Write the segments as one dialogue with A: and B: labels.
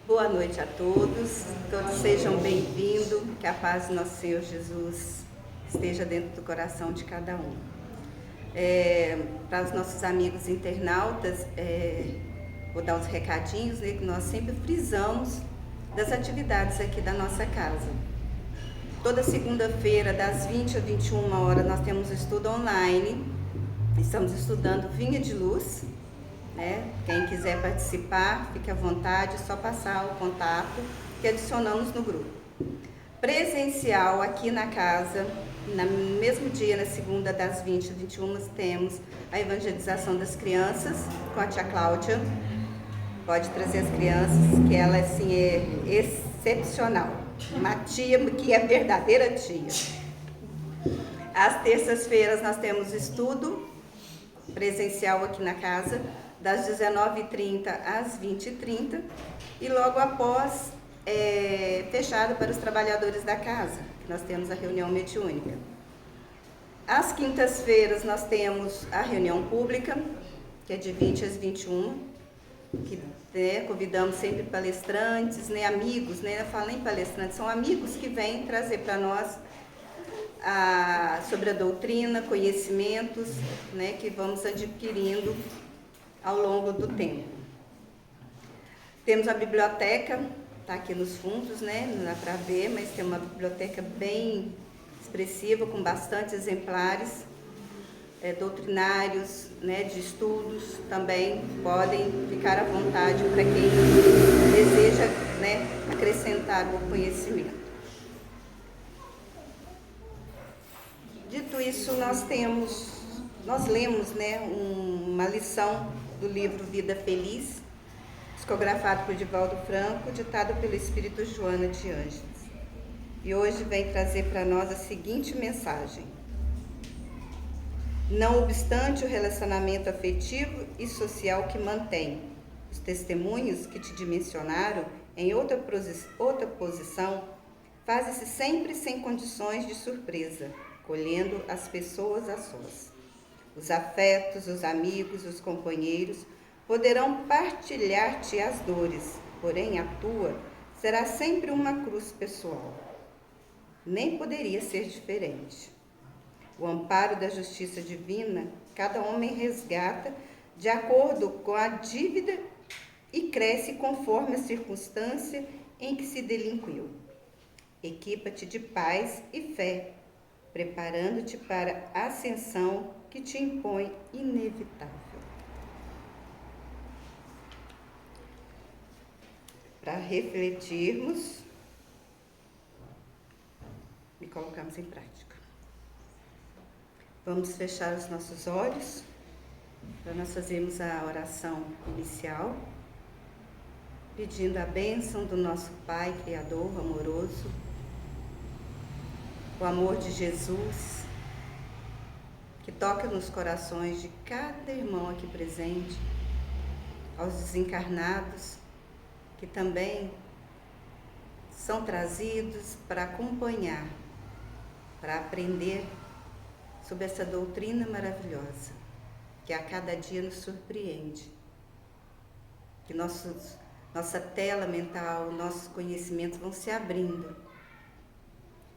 A: Boa noite a todos sejam bem-vindos, que a paz do nosso Senhor Jesus esteja dentro do coração de cada um. Para os nossos amigos internautas, vou dar uns recadinhos, né, que nós sempre frisamos das atividades aqui da nossa casa. Toda segunda-feira, das 20 às 21 horas, nós temos estudo online, estamos estudando Vinha de Luz. Quem quiser participar, fique à vontade, é só passar o contato que adicionamos no grupo. Presencial aqui na casa, no mesmo dia, na segunda, das 20 às 21, temos a evangelização das crianças com a tia Cláudia. Pode trazer as crianças, que ela assim, é excepcional. Uma tia que é verdadeira tia. Às terças-feiras nós temos estudo presencial aqui na casa, das 19h30 às 20h30, e logo após, fechado para os trabalhadores da casa, que nós temos a reunião mediúnica. Às quintas-feiras nós temos a reunião pública, que é de 20 às 21, que convidamos sempre palestrantes, amigos, não falo nem palestrantes, são amigos que vêm trazer para nós sobre a doutrina, conhecimentos, que vamos adquirindo ao longo do tempo. Temos a biblioteca, está aqui nos fundos, não dá para ver, mas tem uma biblioteca bem expressiva, com bastante exemplares, doutrinários, de estudos, também podem ficar à vontade para quem deseja acrescentar o conhecimento. Dito isso, nós lemos uma lição do livro Vida Feliz, psicografado por Divaldo Franco, ditado pelo Espírito Joana de Ângeles. E hoje vem trazer para nós a seguinte mensagem: não obstante o relacionamento afetivo e social que mantém, os testemunhos que te dimensionaram em outra posição fazem-se sempre sem condições de surpresa, colhendo as pessoas a sós. Os afetos, os amigos, os companheiros poderão partilhar-te as dores, porém a tua será sempre uma cruz pessoal. Nem poderia ser diferente. O amparo da justiça divina, cada homem resgata de acordo com a dívida e cresce conforme a circunstância em que se delinquiu. Equipa-te de paz e fé, preparando-te para a ascensão que te impõe inevitável. Para refletirmos e colocarmos em prática. Vamos fechar os nossos olhos para nós fazermos a oração inicial, pedindo a bênção do nosso Pai Criador, amoroso, o amor de Jesus, que toca nos corações de cada irmão aqui presente, aos desencarnados, que também são trazidos para acompanhar, para aprender sobre essa doutrina maravilhosa, que a cada dia nos surpreende, que nossa tela mental, nossos conhecimentos vão se abrindo,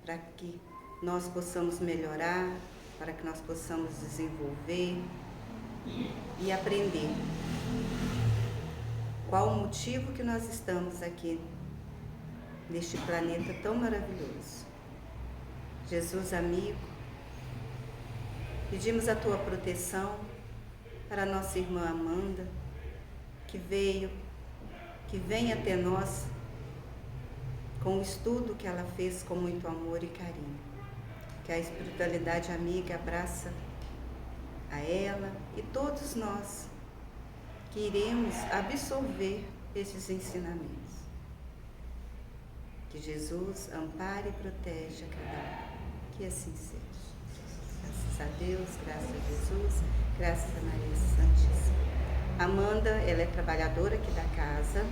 A: para que nós possamos melhorar, para que nós possamos desenvolver e aprender qual o motivo que nós estamos aqui neste planeta tão maravilhoso. Jesus amigo, pedimos a tua proteção para a nossa irmã Amanda, que vem até nós com o estudo que ela fez com muito amor e carinho. Que a espiritualidade amiga abraça a ela e todos nós que iremos absorver esses ensinamentos. Que Jesus ampare e proteja cada um. Que assim seja. Graças a Deus, graças a Jesus, graças a Maria Santíssima. Amanda, ela é trabalhadora aqui da casa,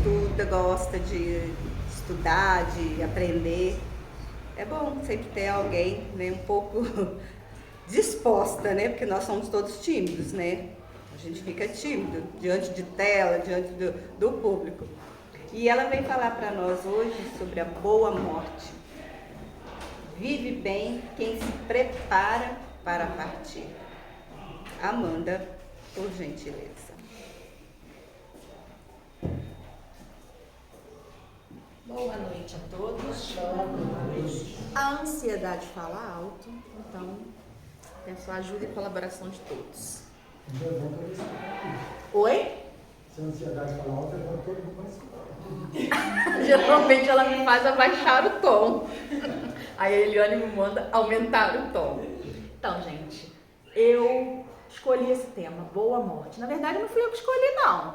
A: estuda, gosta de estudar, de aprender. É bom sempre ter alguém um pouco disposta, porque nós somos todos tímidos, gente fica tímido diante de tela, diante do público. E ela vem falar para nós hoje sobre a boa morte. Vive bem quem se prepara para partir. Amanda, por gentileza.
B: Boa noite a todos. A ansiedade fala alto, então peço a ajuda e colaboração de todos. Oi?
C: Se a ansiedade fala alto, é quando todo mundo vai escutar.
B: Geralmente ela me faz abaixar o tom. Aí a Eliane me manda aumentar o tom. Então, gente, eu escolhi esse tema, boa morte. Na verdade, não fui eu que escolhi, não.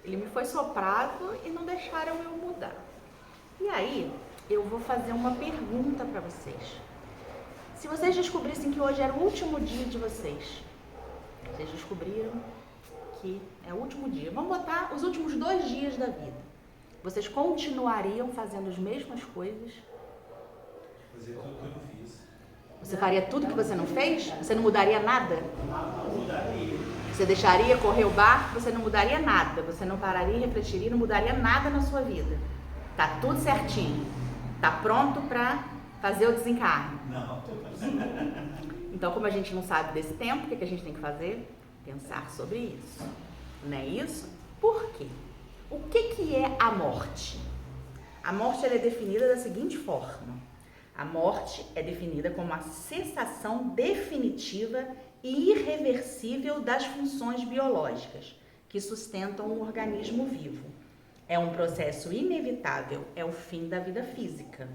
B: Ele me foi soprado e não deixaram eu mudar. E aí, eu vou fazer uma pergunta para vocês. Se vocês descobrissem que hoje era o último dia de vocês descobriram que é o último dia. Vamos botar os últimos 2 dias da vida. Vocês continuariam fazendo as mesmas coisas?
D: Fazer tudo que eu não fiz.
B: Você faria tudo que você não fez? Você não mudaria nada?
D: Não mudaria.
B: Você deixaria correr o barco? Você não mudaria nada. Você não pararia, refletiria, não mudaria nada na sua vida. Tá tudo certinho. Tá pronto para fazer o desencarne.
D: Não.
B: Então, como a gente não sabe desse tempo, o que a gente tem que fazer? Pensar sobre isso. Não é isso? Por quê? O que é a morte? A morte ela é definida da seguinte forma. A morte é definida como a cessação definitiva e irreversível das funções biológicas que sustentam o organismo vivo. É um processo inevitável, é o fim da vida física.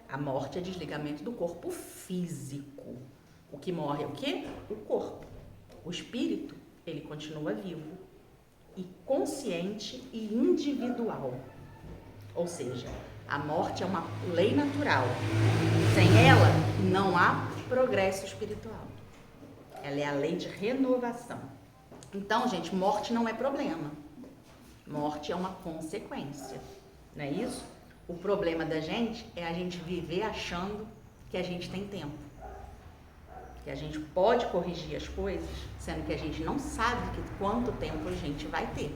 B: A morte é desligamento do corpo físico. O que morre é o quê? O corpo. O espírito, ele continua vivo e consciente e individual. Ou seja, a morte é uma lei natural. Sem ela, não há progresso espiritual. Ela é a lei de renovação. Então, gente, morte não é problema. Morte é uma consequência, não é isso? O problema da gente é a gente viver achando que a gente tem tempo. Que a gente pode corrigir as coisas, sendo que a gente não sabe quanto tempo a gente vai ter.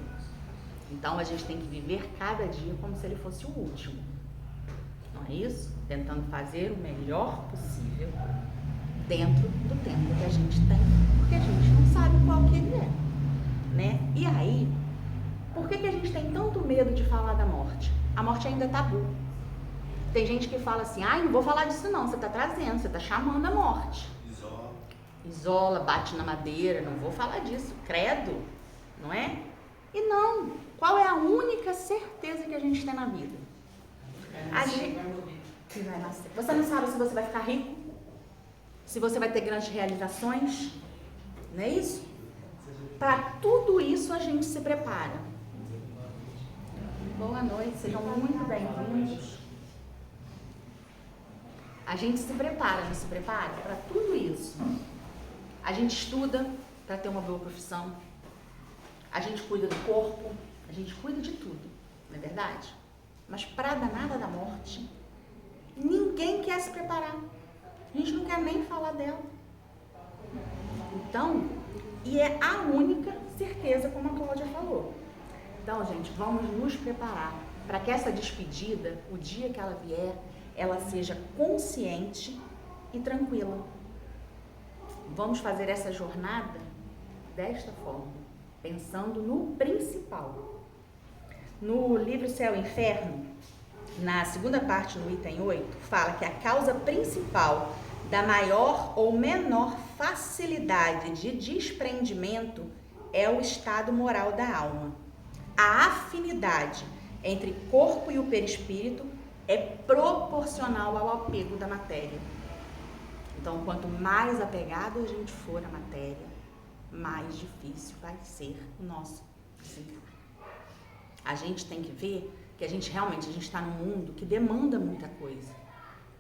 B: Então, a gente tem que viver cada dia como se ele fosse o último. Não é isso? Tentando fazer o melhor possível dentro do tempo que a gente tem. Porque a gente não sabe qual que ele é, né? E aí, por que a gente tem tanto medo de falar da morte? A morte ainda é tabu. Tem gente que fala assim, não vou falar disso não, você está trazendo, você está chamando a morte. Isola, bate na madeira, não vou falar disso, credo, não é? E não, qual é a única certeza que a gente tem na vida? A gente vai nascer. Você não sabe se você vai ficar rico, se você vai ter grandes realizações, não é isso? Para tudo isso a gente se prepara. Boa noite, sejam muito bem-vindos. A gente se prepara, não se prepara para tudo isso. A gente estuda para ter uma boa profissão. A gente cuida do corpo, a gente cuida de tudo, não é verdade? Mas para a danada da morte, ninguém quer se preparar. A gente não quer nem falar dela. Então, e é a única certeza, como a Cláudia falou. Então, gente, vamos nos preparar para que essa despedida, o dia que ela vier, ela seja consciente e tranquila. Vamos fazer essa jornada desta forma, pensando no principal. No livro Céu e Inferno, na segunda parte, no item 8, fala que a causa principal da maior ou menor facilidade de desprendimento é o estado moral da alma. A afinidade entre corpo e o perispírito é proporcional ao apego da matéria. Então, quanto mais apegado a gente for à matéria, mais difícil vai ser o nosso desencarne. A gente tem que ver que a gente está num mundo que demanda muita coisa.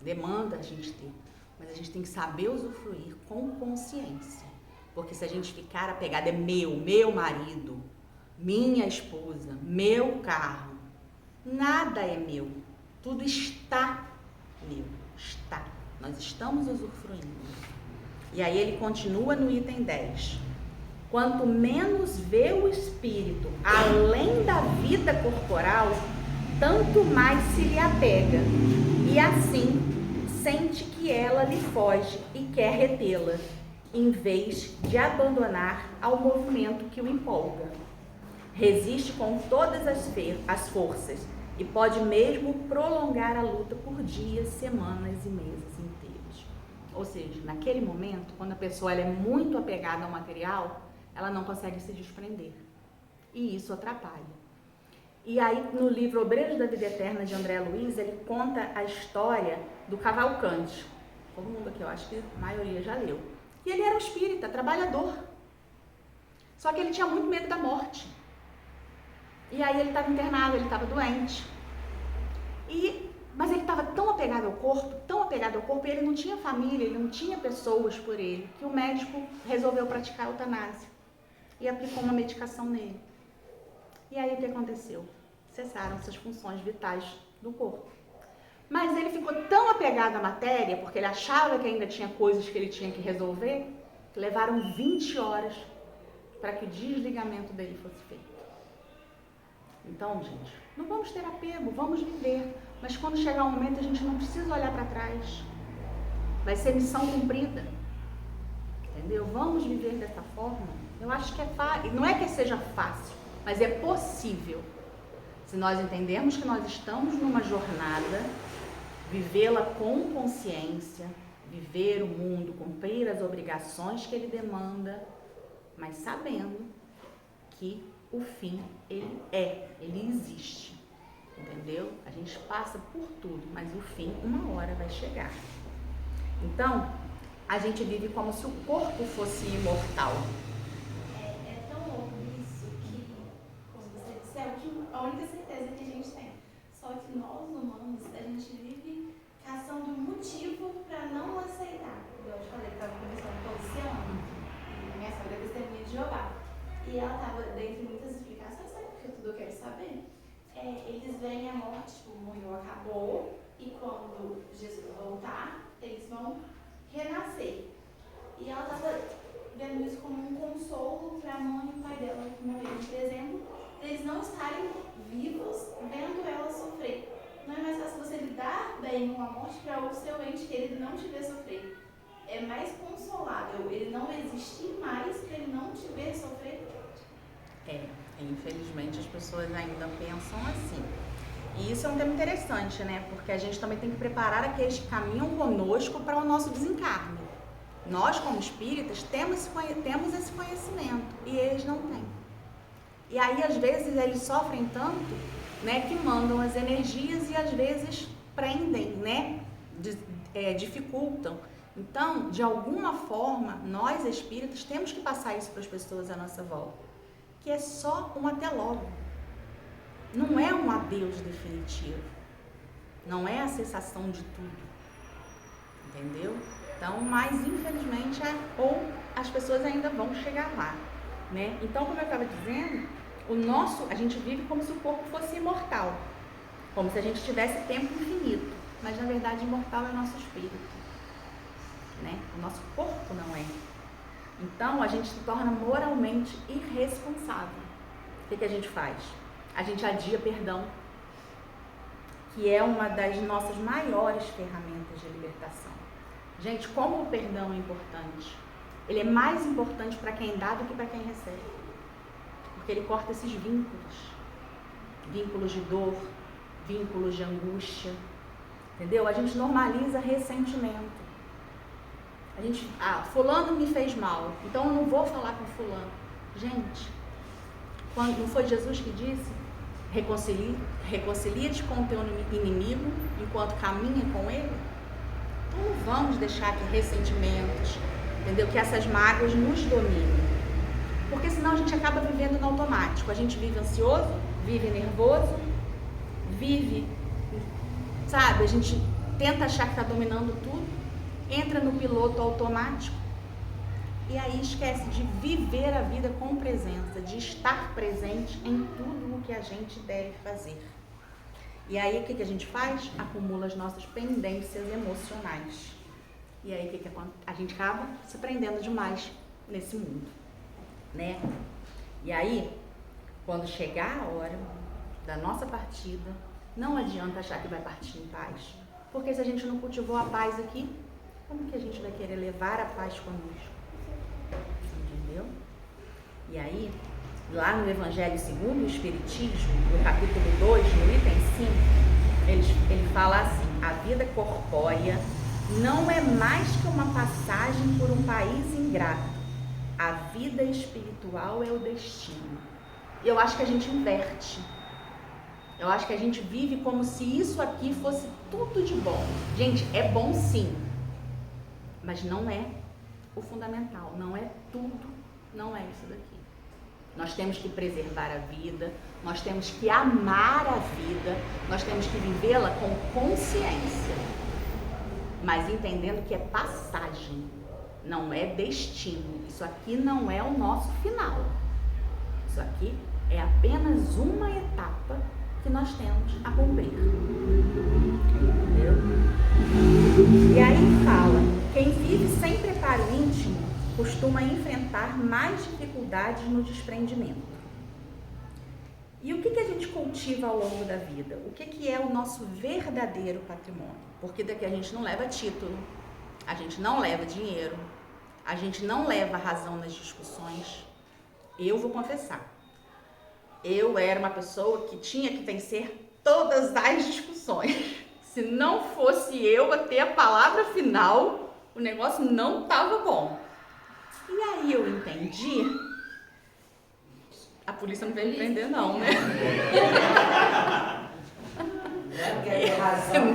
B: Demanda a gente ter. Mas a gente tem que saber usufruir com consciência. Porque se a gente ficar apegado, é meu marido, minha esposa, meu carro, nada é meu. Tudo está meu. Está. Nós estamos usufruindo. E aí ele continua no item 10. Quanto menos vê o espírito além da vida corporal, tanto mais se lhe apega, e assim sente que ela lhe foge e quer retê-la, em vez de abandonar ao movimento que o empolga. Resiste com todas as forças e pode mesmo prolongar a luta por dias, semanas e meses inteiros. Ou seja, naquele momento, quando a pessoa ela é muito apegada ao material, ela não consegue se desprender. E isso atrapalha. E aí, no livro Obreiros da Vida Eterna, de André Luiz, ele conta a história do Cavalcante. Todo mundo aqui, eu acho que a maioria já leu. E ele era um espírita, trabalhador. Só que ele tinha muito medo da morte. E aí ele estava internado, ele estava doente. Mas ele estava tão apegado ao corpo, e ele não tinha família, ele não tinha pessoas por ele, que o médico resolveu praticar a eutanásia e aplicou uma medicação nele. E aí o que aconteceu? Cessaram essas funções vitais do corpo. Mas ele ficou tão apegado à matéria, porque ele achava que ainda tinha coisas que ele tinha que resolver, que levaram 20 horas para que o desligamento dele fosse feito. Então, gente, não vamos ter apego, vamos viver. Mas quando chegar um momento, a gente não precisa olhar para trás. Vai ser missão cumprida. Entendeu? Vamos viver dessa forma. Eu acho que é fácil. Não é que seja fácil, mas é possível. Se nós entendermos que nós estamos numa jornada, vivê-la com consciência, viver o mundo, cumprir as obrigações que ele demanda, mas sabendo que o fim, ele existe, entendeu? A gente passa por tudo, mas o fim, uma hora vai chegar. Então, a gente vive como se o corpo fosse imortal.
E: É tão louco isso que, como você disse, a única certeza que a gente tem. Só que nós, humanos, a gente vive caçando um motivo para não aceitar. Eu te falei que estava conversando todo esse ano, e minha sogra é testemunha de Jeová. E ela estava, dentre muitas explicações, sabe porque tudo eu quero saber? Eles veem a morte, tipo, morreu, acabou, e quando Jesus voltar, eles vão renascer. E ela estava vendo isso como um consolo para a mãe e o pai dela que morreram, por exemplo, eles não estarem vivos vendo ela sofrer. Não é mais fácil você lidar bem com a morte para o seu ente querido não te ver sofrer. É mais consolável ele não existir mais para ele não te ver sofrer.
B: Infelizmente as pessoas ainda pensam assim. E isso é um tema interessante, né? Porque a gente também tem que preparar aqueles que caminham conosco para o nosso desencarne. Nós, como espíritas, temos esse conhecimento e eles não têm. E aí, às vezes, eles sofrem tanto, né, que mandam as energias e às vezes prendem, né? Dificultam. Então, de alguma forma, nós espíritas temos que passar isso para as pessoas à nossa volta. Que é só um até logo. Não é um adeus definitivo. Não é a cessação de tudo. Entendeu? Então, mas infelizmente, ou as pessoas ainda vão chegar lá, né? Então, como eu estava dizendo, a gente vive como se o corpo fosse imortal. Como se a gente tivesse tempo infinito. Mas, na verdade, imortal é o nosso espírito. Né? O nosso corpo não é. Então, a gente se torna moralmente irresponsável. O que a gente faz? A gente adia perdão, que é uma das nossas maiores ferramentas de libertação. Gente, como o perdão é importante. Ele é mais importante para quem dá do que para quem recebe. Porque ele corta esses vínculos. Vínculos de dor, vínculos de angústia. Entendeu? A gente normaliza ressentimento. Fulano me fez mal, então eu não vou falar com fulano. Gente, não foi Jesus que disse? Reconcilia-te com o teu inimigo enquanto caminha com ele? Então não vamos deixar que ressentimentos, entendeu? Que essas mágoas nos dominem. Porque senão a gente acaba vivendo no automático. A gente vive ansioso, vive nervoso, vive, sabe? A gente tenta achar que está dominando tudo. Entra no piloto automático e aí esquece de viver a vida com presença, de estar presente em tudo o que a gente deve fazer. E aí o que a gente faz? Acumula as nossas pendências emocionais. E aí o que a gente acaba se prendendo demais nesse mundo. né? E aí, quando chegar a hora da nossa partida, não adianta achar que vai partir em paz. Porque se a gente não cultivou a paz aqui, como que a gente vai querer levar a paz conosco? Entendeu? E aí, lá no Evangelho segundo o Espiritismo, no capítulo 2, no item 5, ele fala assim: a vida corpórea não é mais que uma passagem por um país ingrato. A vida espiritual é o destino. E eu acho que a gente inverte. Eu acho que a gente vive como se isso aqui fosse tudo de bom. Gente, é bom sim, mas não é o fundamental, não é tudo, não é isso daqui. Nós temos que preservar a vida, nós temos que amar a vida, nós temos que vivê-la com consciência, mas entendendo que é passagem, não é destino. Isso aqui não é o nosso final. Isso aqui é apenas uma etapa que nós temos a cumprir. Entendeu? E aí fala, quem vive sem preparo íntimo costuma enfrentar mais dificuldades no desprendimento. E o que a gente cultiva ao longo da vida? O que é o nosso verdadeiro patrimônio? Porque daqui a gente não leva título, a gente não leva dinheiro, a gente não leva razão nas discussões. Eu vou confessar, eu era uma pessoa que tinha que vencer todas as discussões. Se não fosse eu a ter a palavra final, o negócio não estava bom. E aí eu entendi. A polícia não veio me prender não, né?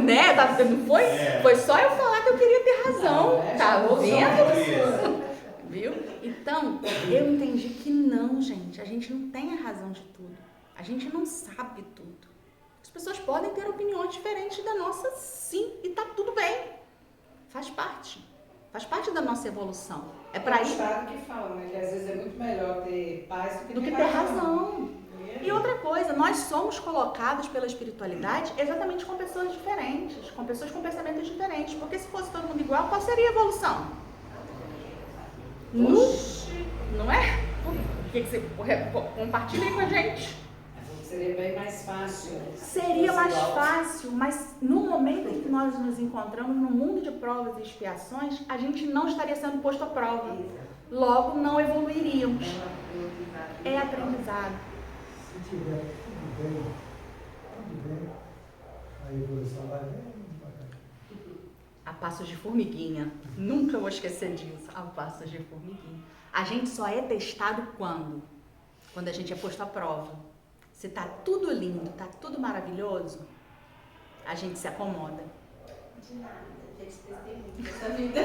B: Né? Não foi? Foi só eu falar que eu queria ter razão. Tá vendo? Viu? Então, eu entendi que não, gente. A gente não tem a razão de tudo. A gente não sabe tudo. As pessoas podem ter opiniões diferentes da nossa, sim. E tá tudo bem. Faz parte. Faz parte da nossa evolução. É para isso.
F: É o Estado que fala, né? Que às vezes é muito melhor ter paz do que
B: ter razão. E outra coisa, nós somos colocados pela espiritualidade exatamente com pessoas diferentes, com pessoas com pensamentos diferentes. Porque se fosse todo mundo igual, qual seria a evolução? Não é? O que você compartilha com a gente?
F: Seria bem mais fácil.
B: Seria mais fácil, mas no momento em que nós nos encontramos no mundo de provas e expiações, a gente não estaria sendo posto à prova. Logo, não evoluiríamos. É aprendizado.
C: Se tiver tudo bem, a evolução vai bem devagar.
B: A passos de formiguinha. Nunca vou esquecer disso. A passos de formiguinha. A gente só é testado quando? Quando a gente é posto à prova. Se tá tudo lindo, tá tudo maravilhoso, a gente se acomoda.
E: De nada, já te testei muito nessa vida.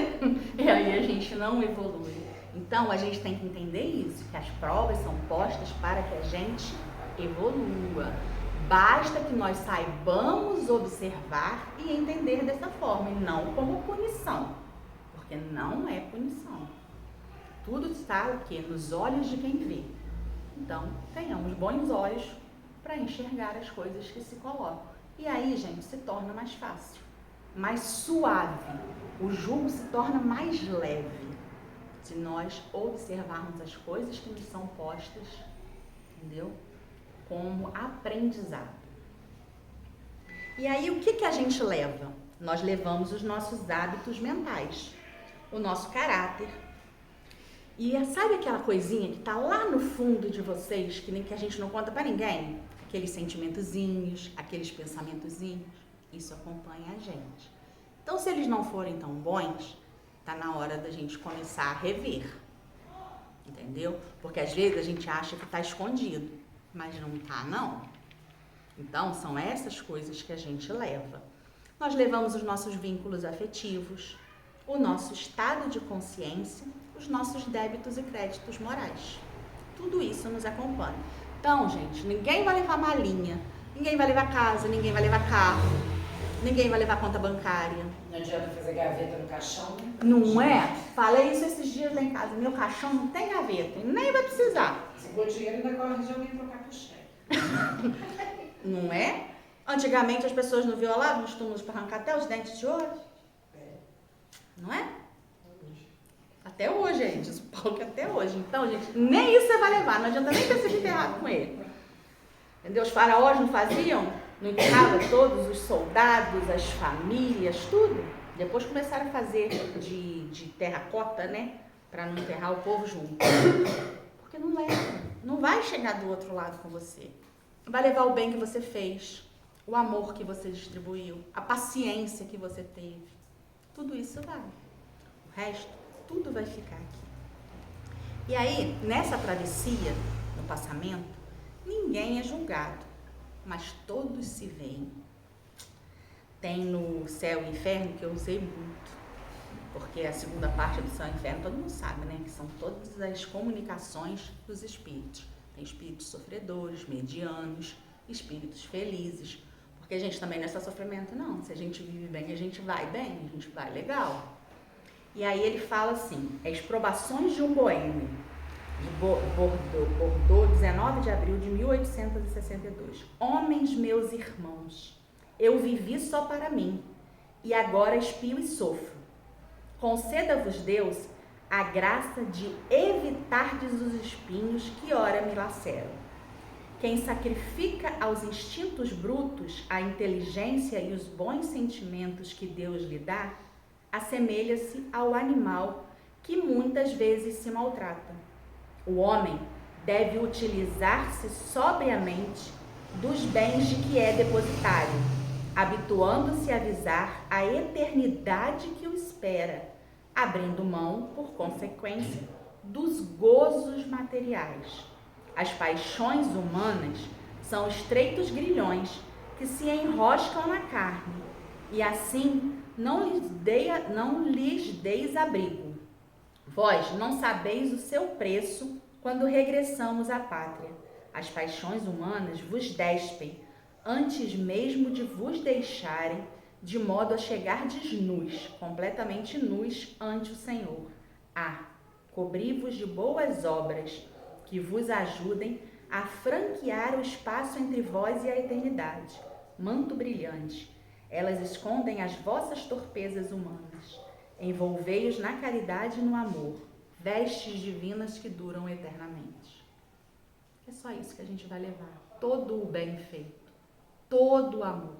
B: E aí a gente não evolui. Então a gente tem que entender isso, que as provas são postas para que a gente evolua. Basta que nós saibamos observar e entender dessa forma, e não como punição. Porque não é punição. Tudo está o quê? Nos olhos de quem vê. Então, tenhamos bons olhos para enxergar as coisas que se colocam. E aí, gente, se torna mais fácil, mais suave. O jugo se torna mais leve se nós observarmos as coisas que nos são postas, entendeu? Como aprendizado. E aí, o que a gente leva? Nós levamos os nossos hábitos mentais, o nosso caráter. E sabe aquela coisinha que tá lá no fundo de vocês, que a gente não conta pra ninguém? Aqueles sentimentozinhos, aqueles pensamentozinhos, isso acompanha a gente. Então, se eles não forem tão bons, tá na hora da gente começar a rever, entendeu? Porque às vezes a gente acha que tá escondido, mas não tá, não. Então, são essas coisas que a gente leva. Nós levamos os nossos vínculos afetivos, o nosso estado de consciência, os nossos débitos e créditos morais. Tudo isso nos acompanha. Então, gente, ninguém vai levar malinha, ninguém vai levar casa, ninguém vai levar carro, ninguém vai levar conta bancária.
F: Não adianta fazer gaveta no caixão, né?
B: Não é? Falei isso esses dias lá em casa. Meu caixão não tem gaveta, e nem vai precisar.
F: Se for dinheiro, ainda corre de alguém trocar por cheque.
B: Não é? Antigamente as pessoas não violavam os túmulos para arrancar até os dentes de ouro. Não é? Até hoje, aí, diz o Paulo que até hoje. Então, gente, nem isso você vai levar. Não adianta nem ter sido enterrado com ele. Entendeu? Os faraós não faziam? Não enterravam todos os soldados, as famílias, tudo? Depois começaram a fazer de terracota, né? Para não enterrar o povo junto. Porque não leva. Não vai chegar do outro lado com você. Vai levar o bem que você fez, o amor que você distribuiu, a paciência que você teve. Tudo isso vai. O resto, tudo vai ficar aqui. E aí, nessa travessia, no passamento, ninguém é julgado, mas todos se veem. Tem no Céu e Inferno, que eu usei muito, porque a segunda parte do Céu e Inferno, todo mundo sabe, né? Que são todas as comunicações dos espíritos. Tem espíritos sofredores, medianos, espíritos felizes. Porque a gente também não é só sofrimento, não. Se a gente vive bem, a gente vai bem, a gente vai legal. E aí ele fala assim, as probações de um boêmio, de Bordeaux, 19 de abril de 1862. Homens meus irmãos, eu vivi só para mim, e agora espio e sofro. Conceda-vos Deus a graça de evitardes os espinhos que ora me laceram. Quem sacrifica aos instintos brutos a inteligência e os bons sentimentos que Deus lhe dá, assemelha-se ao animal que muitas vezes se maltrata. O homem deve utilizar-se sobriamente dos bens de que é depositário, habituando-se a visar a eternidade que o espera, abrindo mão, por consequência, dos gozos materiais. As paixões humanas são estreitos grilhões que se enroscam na carne, e assim não lhes deis abrigo. Vós não sabeis o seu preço quando regressamos à pátria. As paixões humanas vos despem, antes mesmo de vos deixarem, de modo a chegardes nus, completamente nus ante o Senhor. Cobri-vos de boas obras, que vos ajudem a franquear o espaço entre vós e a eternidade. Manto brilhante, elas escondem as vossas torpezas humanas. Envolvei-os na caridade e no amor, vestes divinas que duram eternamente. É só isso que a gente vai levar, todo o bem feito, todo o amor.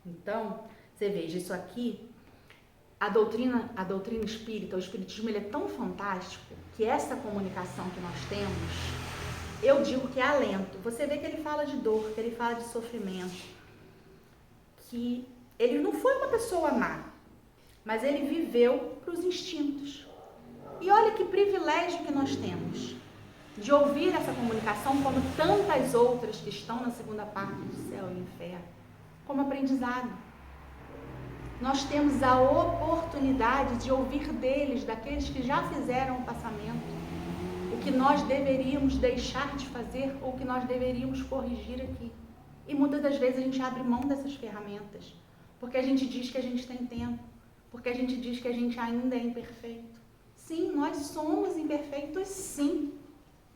B: Então, você veja, isso aqui, a doutrina espírita, o espiritismo, ele é tão fantástico que essa comunicação que nós temos, eu digo que é alento. Você vê que ele fala de dor, que ele fala de sofrimento, que ele não foi uma pessoa má, mas ele viveu para os instintos. E olha que privilégio que nós temos de ouvir essa comunicação, como tantas outras que estão na segunda parte do Céu e Inferno, como aprendizado. Nós temos a oportunidade de ouvir deles, daqueles que já fizeram o passamento, o que nós deveríamos deixar de fazer ou o que nós deveríamos corrigir aqui. E muitas das vezes a gente abre mão dessas ferramentas, porque a gente diz que a gente tem tempo, porque a gente diz que a gente ainda é imperfeito. Sim, nós somos imperfeitos, sim,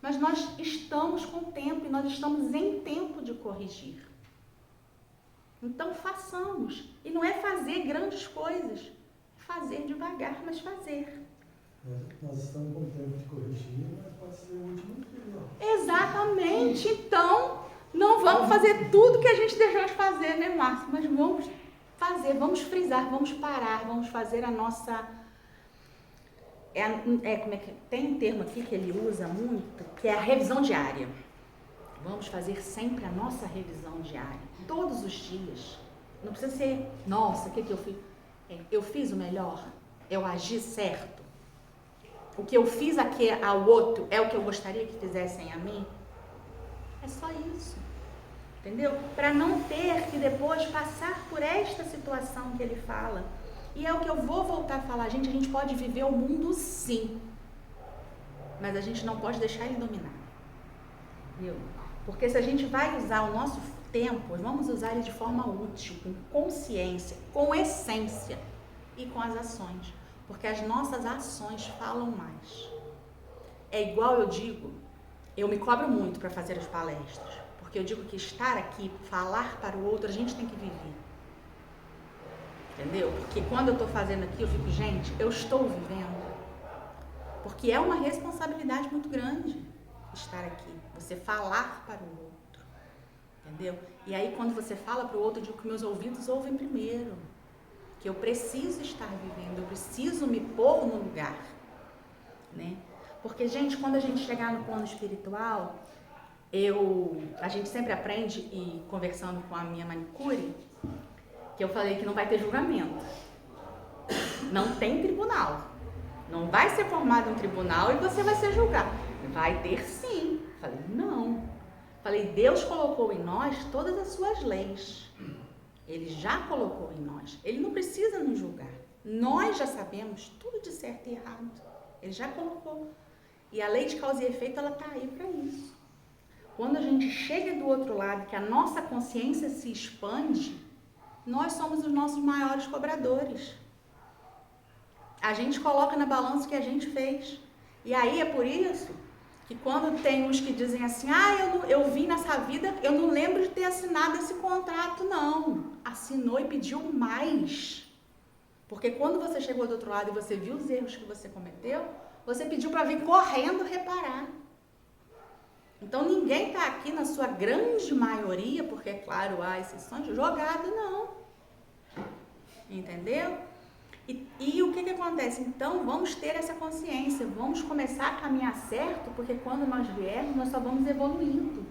B: mas nós estamos com tempo e nós estamos em tempo de corrigir. Então façamos. E não é fazer grandes coisas, é fazer devagar, mas fazer.
C: Nós estamos com tempo de corrigir, mas pode ser o último dia.
B: Exatamente. Então, não vamos fazer tudo que a gente deixou de fazer, né, Márcio? Mas vamos fazer, vamos frisar, vamos parar, vamos fazer a nossa... como é que... Tem um termo aqui que ele usa muito, que é a revisão diária. Vamos fazer sempre a nossa revisão diária, todos os dias. Não precisa ser, nossa, o que eu fiz? Eu fiz o melhor? Eu agi certo? O que eu fiz aqui ao outro é o que eu gostaria que fizessem a mim? É só isso, entendeu? Para não ter que depois passar por esta situação que ele fala. E é o que eu vou voltar a falar, gente, a gente pode viver o mundo sim, mas a gente não pode deixar ele dominar, viu? Porque se a gente vai usar o nosso tempo, vamos usar ele de forma útil, com consciência, com essência e com as ações. Porque as nossas ações falam mais. É igual eu digo, eu me cobro muito para fazer as palestras, porque eu digo que estar aqui, falar para o outro, a gente tem que viver. Entendeu? Porque quando eu estou fazendo aqui, eu fico, gente, eu estou vivendo. Porque é uma responsabilidade muito grande estar aqui. Você falar para o outro. Entendeu? E aí quando você fala para o outro, eu digo que meus ouvidos ouvem primeiro. Que eu preciso estar vivendo, eu preciso me pôr no lugar. Né? Porque, gente, quando a gente chegar no plano espiritual, a gente sempre aprende, e conversando com a minha manicure, que eu falei que não vai ter julgamento. Não tem tribunal. Não vai ser formado um tribunal e você vai ser julgado. Vai ter sim. Falei, não. Falei, Deus colocou em nós todas as suas leis. Ele já colocou em nós. Ele não precisa nos julgar. Nós já sabemos tudo de certo e errado. Ele já colocou. E a lei de causa e efeito, ela está aí para isso. Quando a gente chega do outro lado, que a nossa consciência se expande, nós somos os nossos maiores cobradores. A gente coloca na balança o que a gente fez. E aí é por isso que quando tem uns que dizem assim, eu vim nessa vida, eu não lembro de ter assinado esse contrato, não. Assinou e pediu mais. Porque quando você chegou do outro lado e você viu os erros que você cometeu, você pediu para vir correndo reparar. Então ninguém está aqui na sua grande maioria, porque é claro, há exceções, jogado, não. Entendeu? E o que acontece? Então vamos ter essa consciência, vamos começar a caminhar certo, porque quando nós viermos, nós só vamos evoluindo.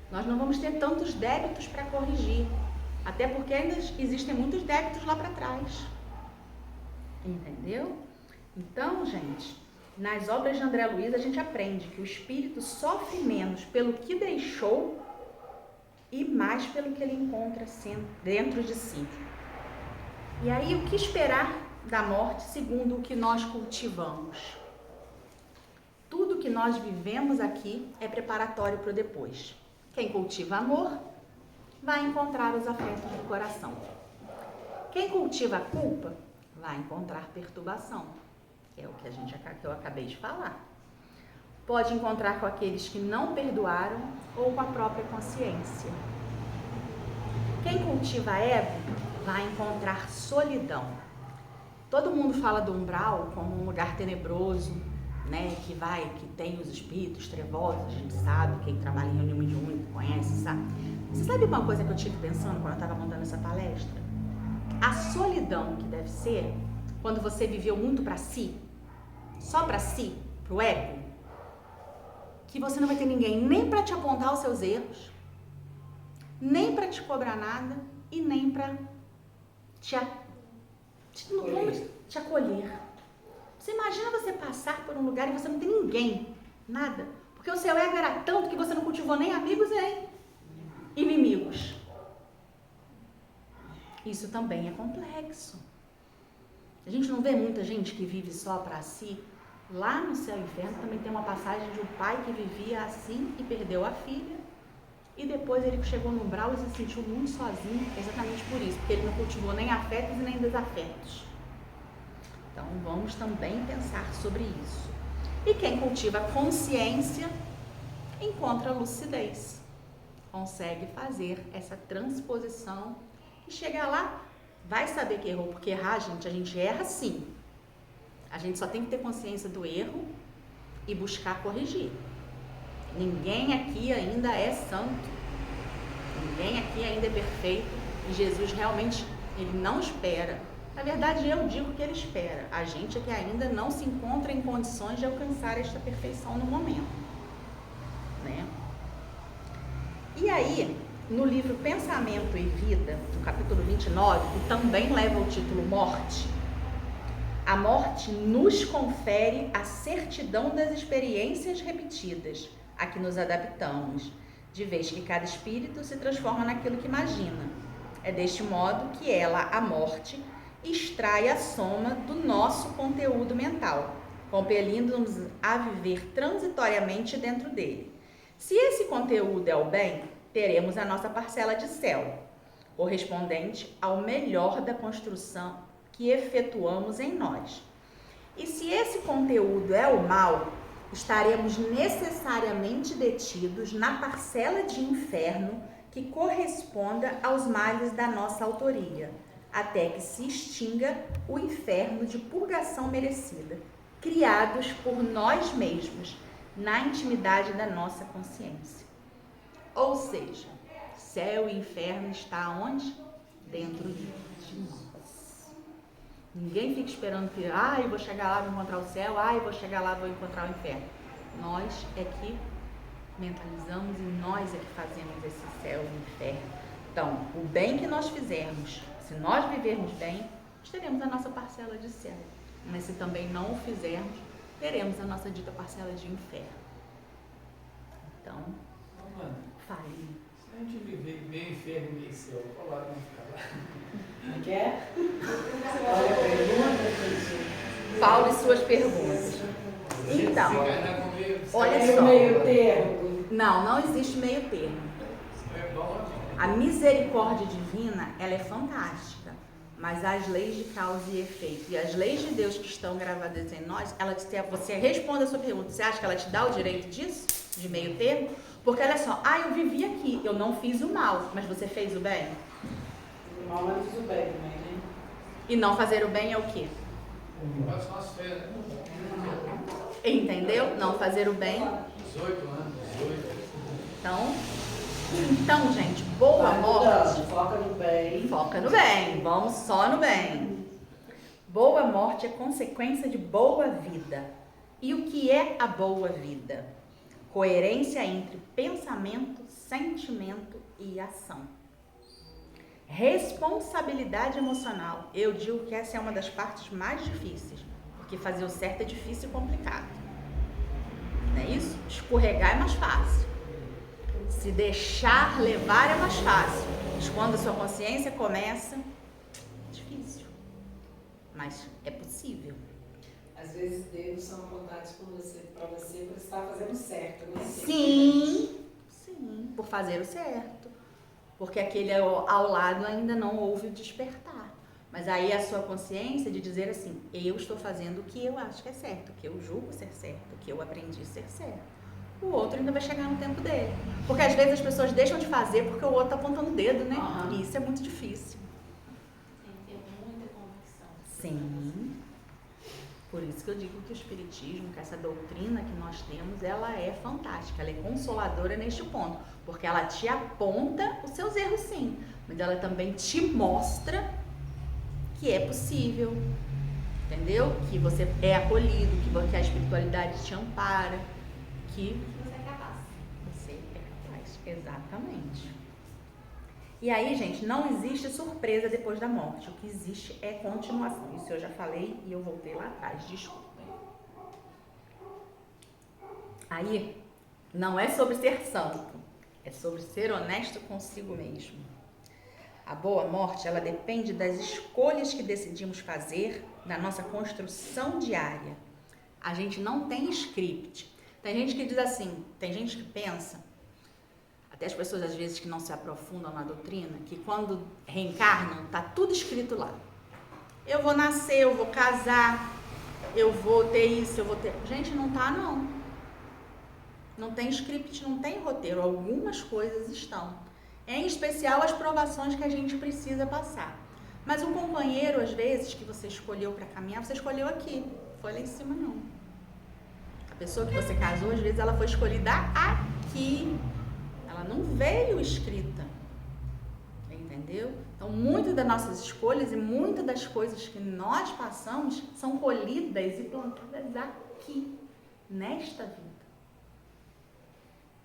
B: Nós não vamos ter tantos débitos para corrigir, até porque ainda existem muitos débitos lá para trás. Entendeu? Então, gente, nas obras de André Luiz a gente aprende que o espírito sofre menos pelo que deixou e mais pelo que ele encontra dentro de si. E aí, o que esperar da morte segundo o que nós cultivamos? Tudo que nós vivemos aqui é preparatório para o depois. Quem cultiva amor vai encontrar os afetos do coração. Quem cultiva a culpa vai encontrar perturbação, que é o que eu acabei de falar. Pode encontrar com aqueles que não perdoaram ou com a própria consciência. Quem cultiva ego vai encontrar solidão. Todo mundo fala do umbral como um lugar tenebroso, né? Que tem os espíritos trevosos, a gente sabe, quem trabalha em reunião mediúnica conhece, sabe? Você sabe uma coisa que eu tive pensando quando eu estava montando essa palestra? A solidão que deve ser quando você viveu muito para si, só para si, pro ego, que você não vai ter ninguém nem para te apontar os seus erros, nem para te cobrar nada e nem para te acolher. Você imagina você passar por um lugar e você não tem ninguém, nada, porque o seu ego era tanto que você não cultivou nem amigos nem inimigos. Isso também é complexo. A gente não vê muita gente que vive só para si. Lá no Céu e Inferno também tem uma passagem de um pai que vivia assim e perdeu a filha. E depois ele chegou no umbral e se sentiu muito sozinho, exatamente por isso, porque ele não cultivou nem afetos e nem desafetos. Então vamos também pensar sobre isso. E quem cultiva consciência encontra lucidez, consegue fazer essa transposição e chegar lá, vai saber que errou, porque errar, gente, a gente erra sim. A gente só tem que ter consciência do erro e buscar corrigir. Ninguém aqui ainda é santo, ninguém aqui ainda é perfeito e Jesus realmente, ele não espera. Na verdade, eu digo que ele espera. A gente é que ainda não se encontra em condições de alcançar esta perfeição no momento, né? E aí, no livro Pensamento e Vida, no capítulo 29, que também leva o título Morte, a morte nos confere a certidão das experiências repetidas a que nos adaptamos, de vez que cada espírito se transforma naquilo que imagina. É deste modo que ela, a morte, extrai a soma do nosso conteúdo mental, compelindo-nos a viver transitoriamente dentro dele. Se esse conteúdo é o bem, teremos a nossa parcela de céu, correspondente ao melhor da construção que efetuamos em nós. E se esse conteúdo é o mal, estaremos necessariamente detidos na parcela de inferno que corresponda aos males da nossa autoria, até que se extinga o inferno de purgação merecida. criados por nós mesmos, na intimidade da nossa consciência. Ou seja, céu e inferno está onde? Dentro de nós. Ninguém fica esperando que, eu vou chegar lá, vou encontrar o céu, eu vou chegar lá, vou encontrar o inferno. Nós é que mentalizamos e nós é que fazemos esse céu e inferno. Então, o bem que nós fizermos, se nós vivermos bem, teremos a nossa parcela de céu. Mas se também não o fizermos, teremos a nossa dita parcela de inferno. Então, fale.
G: Se a gente viver meio inferno e meio céu, qual lado não ficar lá?
F: Não quer? Olha a pergunta.
B: Paulo e suas perguntas. Então, olha
F: Tem
B: só.
F: o meio termo.
B: Não existe meio termo. A misericórdia divina, ela é fantástica. Mas as leis de causa e efeito e as leis de Deus que estão gravadas em nós, você responde a sua pergunta. Você acha que ela te dá o direito disso? De meio termo? Porque olha só, eu vivi aqui, eu não fiz o mal, mas você fez o bem?
F: O mal não fiz o bem também, né?
B: E não fazer o bem é o quê?
G: São as férias.
B: Entendeu? Não fazer o bem.
G: 18 anos, 18.
B: Então, gente, boa morte.
F: Foca no bem.
B: Foca no bem, vamos só no bem. Boa morte é consequência de boa vida. E o que é a boa vida? Coerência entre pensamento, sentimento e ação. Responsabilidade emocional. Eu digo que essa é uma das partes mais difíceis, porque fazer o certo é difícil e complicado. Não é isso? Escorregar é mais fácil. Se deixar levar é mais fácil. Mas quando a sua consciência começa, é difícil. Mas é possível.
F: Às vezes dedos são apontados para você estar fazendo certo, né?
B: Sim, por fazer o certo. Porque aquele ao lado ainda não houve o despertar. Mas aí a sua consciência de dizer assim, eu estou fazendo o que eu acho que é certo, o que eu julgo ser certo, o que eu aprendi ser certo. O outro ainda vai chegar no tempo dele. Porque às vezes as pessoas deixam de fazer porque o outro está apontando o dedo, né? E isso é muito difícil.
E: Tem que ter muita convicção.
B: Sim. Por isso que eu digo que o Espiritismo, que essa doutrina que nós temos, ela é fantástica, ela é consoladora neste ponto. Porque ela te aponta os seus erros, sim. Mas ela também te mostra que é possível. Entendeu? Que você é acolhido, que a espiritualidade te ampara. Que
E: Você é capaz.
B: você é capaz, exatamente. E aí, gente, não existe surpresa depois da morte. O que existe é continuação. Isso eu já falei e eu voltei lá atrás, desculpem. Aí, não é sobre ser santo, é sobre ser honesto consigo mesmo. A boa morte, ela depende das escolhas que decidimos fazer na nossa construção diária. A gente não tem script. Tem gente que diz assim, tem gente que pensa, até as pessoas às vezes que não se aprofundam na doutrina, que quando reencarnam, tá tudo escrito lá. Eu vou nascer, eu vou casar, eu vou ter isso, eu vou ter... Gente, não tá não. Não tem script, não tem roteiro. Algumas coisas estão. Em especial as provações que a gente precisa passar. Mas um companheiro, às vezes, que você escolheu para caminhar, você escolheu aqui. Foi lá em cima, não. A pessoa que você casou, às vezes, ela foi escolhida aqui. Ela não veio escrita. Entendeu? Então, muitas das nossas escolhas e muitas das coisas que nós passamos são colhidas e plantadas aqui, nesta vida.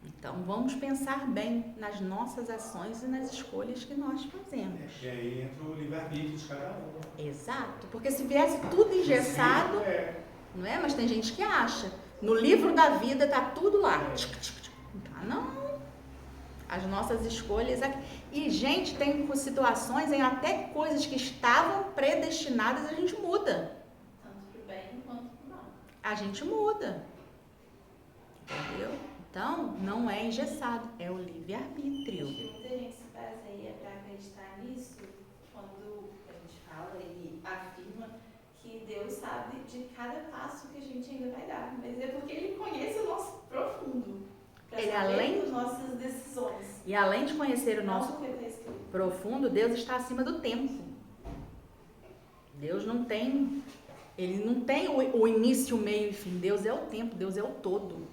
B: Então, vamos pensar bem nas nossas ações e nas escolhas que nós fazemos.
D: E aí entra o livre-arbítrio de cada um.
B: Exato, porque se viesse tudo engessado, não é? Mas tem gente que acha. No livro da vida tá tudo lá. Não. As nossas escolhas aqui. E, gente, tem situações em até coisas que estavam predestinadas, a gente muda.
E: Tanto pro bem quanto pro mal.
B: A gente muda. Entendeu? Então, não é engessado, é o livre-arbítrio.
E: Acho que muita gente se baseia para acreditar nisso quando a gente fala e afirma que Deus sabe de cada passo que a gente ainda vai dar. Mas é porque Ele conhece o nosso profundo. Para
B: Ele,
E: saber
B: além-
E: das nossas decisões.
B: E além de conhecer o nosso
E: Não porque está escrito.
B: profundo, Deus está acima do tempo. Deus não tem Ele não tem o início, o meio e fim. Deus é o tempo, Deus é o todo.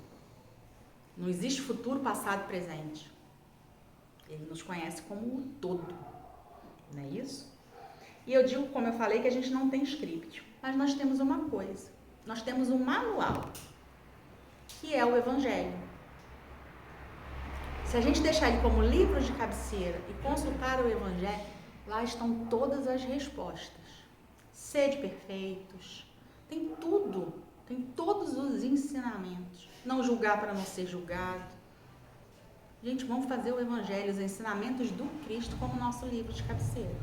B: Não existe futuro, passado, presente. Ele nos conhece como o todo. Não é isso? E eu digo, como eu falei, que a gente não tem script. Mas nós temos uma coisa. Nós temos um manual, que é o Evangelho. Se a gente deixar ele como livro de cabeceira e consultar o Evangelho, lá estão todas as respostas. Sede perfeitos, tem tudo, tem todos os ensinamentos. Não julgar para não ser julgado. Gente, vamos fazer o Evangelho, os ensinamentos do Cristo como nosso livro de cabeceira.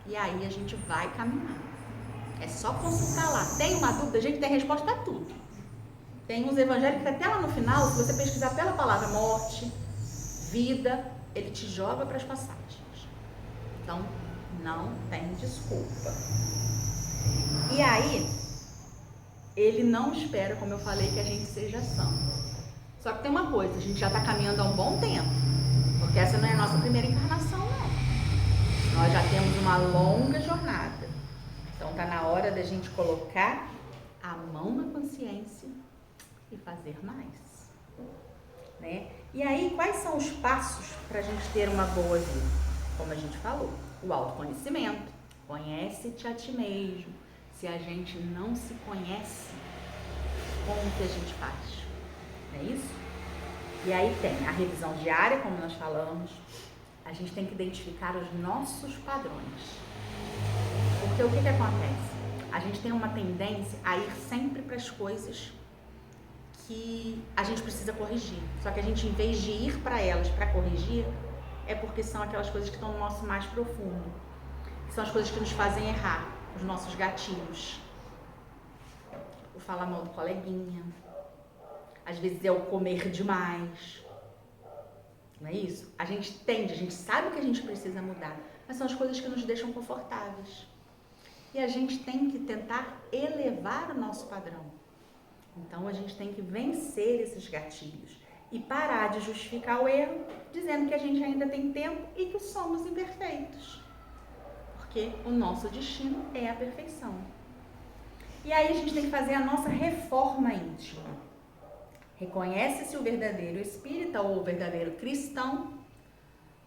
B: E aí a gente vai caminhar. É só consultar lá. Tem uma dúvida? A gente tem resposta para tudo. Tem uns evangelhos que até lá no final, se você pesquisar pela palavra morte, vida, ele te joga para as passagens. Então, não tem desculpa. E aí, ele não espera, como eu falei, que a gente seja santo. Só que tem uma coisa, a gente já está caminhando há um bom tempo, porque essa não é a nossa primeira encarnação, não. Nós já temos uma longa jornada. Então, está na hora da gente colocar a mão na consciência e fazer mais, né? E aí, quais são os passos para a gente ter uma boa vida? Como a gente falou, o autoconhecimento. Conhece-te a ti mesmo. Se a gente não se conhece, como que a gente faz? Não é isso? E aí tem a revisão diária, como nós falamos. A gente tem que identificar os nossos padrões. Porque o que acontece? A gente tem uma tendência a ir sempre para as coisas que a gente precisa corrigir. Só que a gente, em vez de ir para elas para corrigir, é porque são aquelas coisas que estão no nosso mais profundo. Que são as coisas que nos fazem errar, os nossos gatilhos. O falar mal do coleguinha. Às vezes é o comer demais. Não é isso? A gente sabe que a gente precisa mudar, mas são as coisas que nos deixam confortáveis. E a gente tem que tentar elevar o nosso padrão. Então, a gente tem que vencer esses gatilhos e parar de justificar o erro, dizendo que a gente ainda tem tempo e que somos imperfeitos. Porque o nosso destino é a perfeição. E aí, a gente tem que fazer a nossa reforma íntima. Reconhece-se o verdadeiro espírita ou o verdadeiro cristão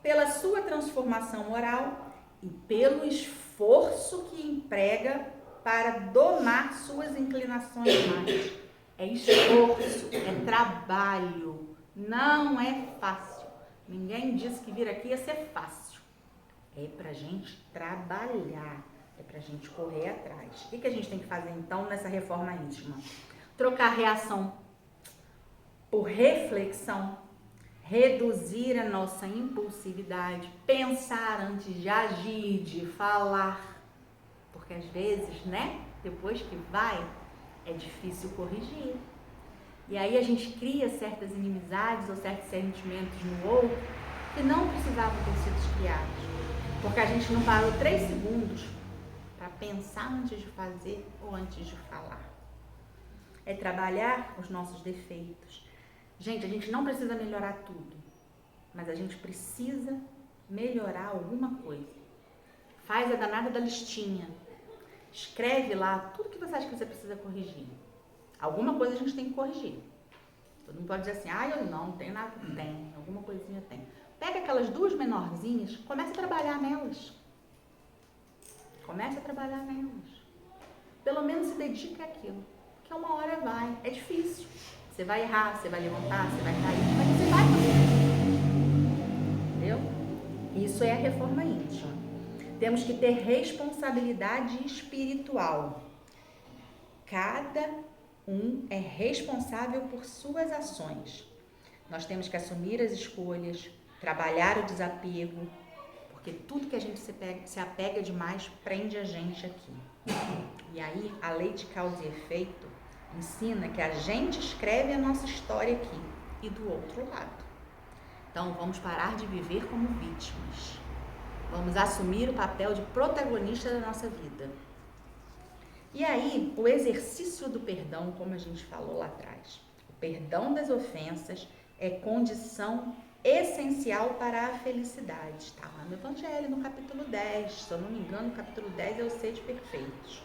B: pela sua transformação moral e pelo esforço que emprega para domar suas inclinações mais. É esforço, é trabalho, não é fácil. Ninguém disse que vir aqui ia ser fácil. É pra gente trabalhar, é pra gente correr atrás. O que a gente tem que fazer então nessa reforma íntima? Trocar reação por reflexão, reduzir a nossa impulsividade, pensar antes de agir, de falar. Porque às vezes, né, depois que vai, é difícil corrigir. E aí a gente cria certas inimizades ou certos sentimentos no outro que não precisavam ter sido criados. Porque a gente não parou 3 segundos para pensar antes de fazer ou antes de falar. É trabalhar os nossos defeitos. Gente, a gente não precisa melhorar tudo, mas a gente precisa melhorar alguma coisa. Faz a danada da listinha. Escreve lá tudo que você acha que você precisa corrigir. Alguma coisa a gente tem que corrigir. Todo mundo pode dizer assim, eu não tenho nada. Tem, alguma coisinha tem. Pega aquelas 2 menorzinhas, comece a trabalhar nelas. Comece a trabalhar nelas. Pelo menos se dedique àquilo. Porque uma hora vai. É difícil. Você vai errar, você vai levantar, você vai cair, mas você vai fazer. Entendeu? Isso é a reforma íntima. Temos que ter responsabilidade espiritual. Cada um é responsável por suas ações. Nós temos que assumir as escolhas, trabalhar o desapego, porque tudo que a gente se apega demais prende a gente aqui. E aí, a lei de causa e efeito ensina que a gente escreve a nossa história aqui e do outro lado. Então, vamos parar de viver como vítimas. Vamos assumir o papel de protagonista da nossa vida. E aí, o exercício do perdão, como a gente falou lá atrás. O perdão das ofensas é condição essencial para a felicidade. Está lá no Evangelho, no capítulo 10. Se eu não me engano, o capítulo 10 é o Sede Perfeitos.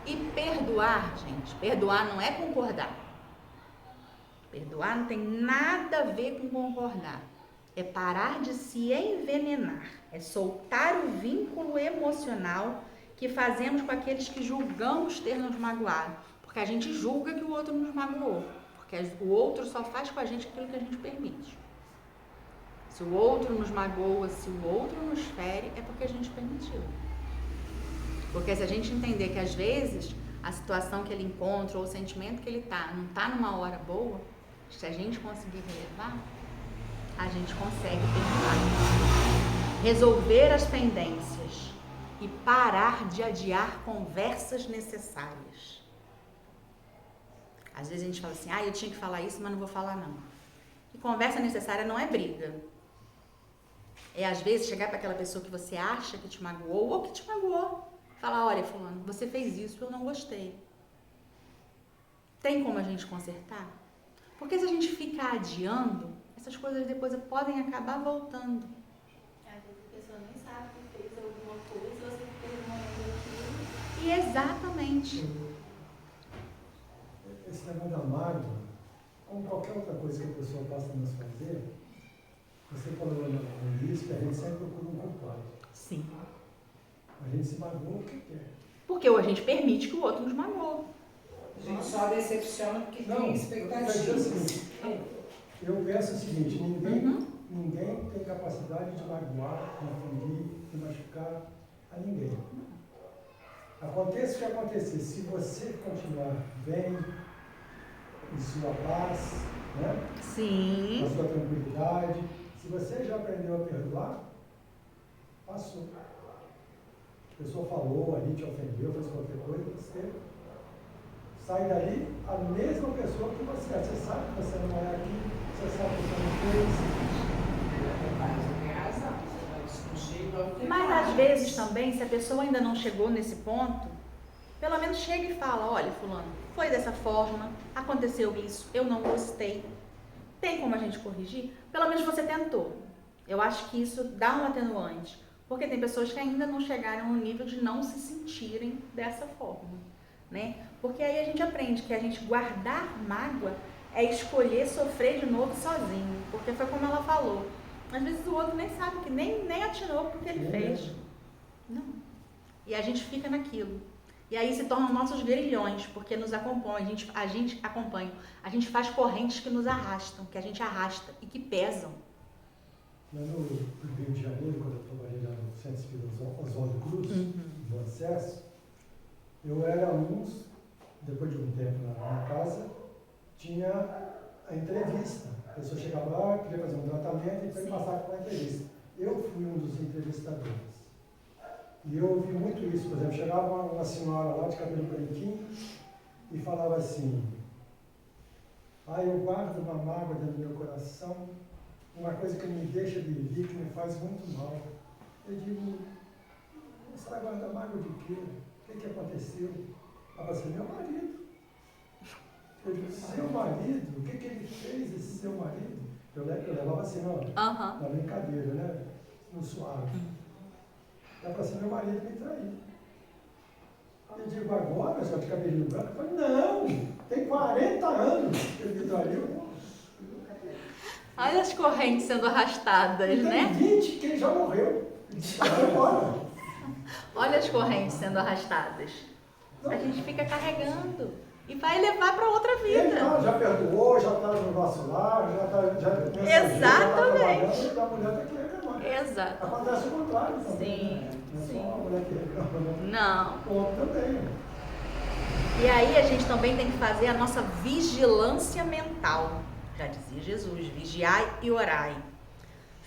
B: E perdoar, gente, perdoar não é concordar. Perdoar não tem nada a ver com concordar. É parar de se envenenar. É soltar o vínculo emocional que fazemos com aqueles que julgamos ter nos magoado. Porque a gente julga que o outro nos magoou. Porque o outro só faz com a gente aquilo que a gente permite. Se o outro nos magoa, se o outro nos fere, é porque a gente permitiu. Porque se a gente entender que às vezes a situação que ele encontra ou o sentimento que ele não tá numa hora boa, se a gente conseguir relevar, a gente consegue perdoar. Resolver as pendências e parar de adiar conversas necessárias. Às vezes a gente fala assim, eu tinha que falar isso, mas não vou falar não. E conversa necessária não é briga. É às vezes chegar para aquela pessoa que você acha que te magoou ou que te magoou. Falar, olha fulano, você fez isso, eu não gostei. Tem como a gente consertar? Porque se a gente ficar adiando, essas coisas depois podem acabar voltando.
E: Às vezes a pessoa nem sabe que fez alguma coisa, você fica remoendo aquilo.
B: E exatamente.
C: Esse negócio da mágoa, como qualquer outra coisa que a pessoa possa nos fazer, você falou no início que a gente sempre procura um culpado.
B: Sim.
C: A gente se magoa o que quer.
B: Porque a gente permite que o outro nos magoe.
F: A gente só decepciona porque
C: Não,
F: tem
C: eu quero dizer
F: expectativas.
C: assim, eu penso o seguinte, ninguém tem capacidade de magoar, confundir e machucar a ninguém. Aconteça o que acontecer, se você continuar bem, em sua paz, né?
B: Sim.
C: Na sua tranquilidade, se você já aprendeu a perdoar, passou. A pessoa falou ali, te ofendeu, fez qualquer coisa, você sai dali a mesma pessoa que você é. Você sabe que você não é aqui, você sabe que você não fez.
F: Você tem razão, você vai discutir igual que
B: Mas
F: faz.
B: às vezes também, se a pessoa ainda não chegou nesse ponto, pelo menos chega e fala, olha fulano, foi dessa forma, aconteceu isso, eu não gostei. Tem como a gente corrigir? Pelo menos você tentou. Eu acho que isso dá um atenuante. Porque tem pessoas que ainda não chegaram no nível de não se sentirem dessa forma, né? Porque aí a gente aprende que a gente guardar mágoa é escolher sofrer de novo sozinho. Porque foi como ela falou. Às vezes o outro nem sabe, que nem atinou porque ele fez. Não. E a gente fica naquilo. E aí se tornam nossos grilhões, porque nos acompanham, a gente acompanha. A gente faz correntes que nos arrastam, que a gente arrasta e que pesam.
C: Lá no Rio de Janeiro, quando eu trabalhei lá no Centro Espírita Oswaldo Cruz, no Acesso, eu era depois de um tempo na casa, tinha a entrevista. A pessoa chegava lá, queria fazer um tratamento e foi passar com a entrevista. Eu fui um dos entrevistadores. E eu ouvi muito isso. Por exemplo, chegava uma senhora lá de cabelo branquinho e falava assim, eu guardo uma mágoa dentro do meu coração, uma coisa que me deixa viver, que me faz muito mal. Eu digo, você vai guardar mágoa de quê? O que aconteceu? Ela falou assim, meu marido. Eu digo, seu marido? O que ele fez, esse seu marido? Eu levava assim, na brincadeira, né? No suave. Ela falou assim, meu marido me traiu. Eu digo, agora, só de cabelinho branco? Eu falei, não, tem 40 anos que ele me traiu.
B: Olha as correntes sendo arrastadas,
C: Tem
B: né?
C: 20 que ele já morreu. Vai embora.
B: Olha as correntes sendo arrastadas. A gente fica carregando e vai levar para outra
C: Ele
B: vida.
C: já perdoou, já está no nosso lar, já está...
B: Exatamente.
C: A mulher está aqui reclamando.
B: Exato.
C: Acontece o contrário também.
B: Sim,
C: Né? Não é
B: sim.
C: só a mulher que reclama, não.
B: Não.
C: O outro também.
B: E aí a gente também tem que fazer a nossa vigilância mental. Já dizia Jesus, vigiai e orai.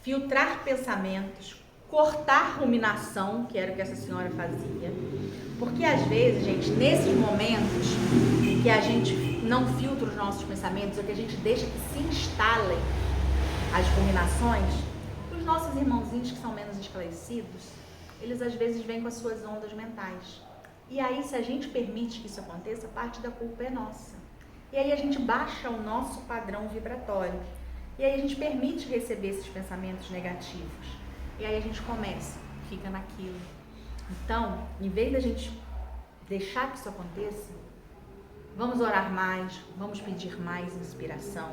B: Filtrar pensamentos, cortar ruminação, que era o que essa senhora fazia. Porque às vezes, gente, nesses momentos em que a gente não filtra os nossos pensamentos, ou que a gente deixa que se instalem as ruminações, os nossos irmãozinhos que são menos esclarecidos, eles às vezes vêm com as suas ondas mentais. E aí, se a gente permite que isso aconteça, parte da culpa é nossa. E aí a gente baixa o nosso padrão vibratório. E aí a gente permite receber esses pensamentos negativos. E aí a gente fica naquilo. Então, em vez da gente deixar que isso aconteça, vamos orar mais, vamos pedir mais inspiração,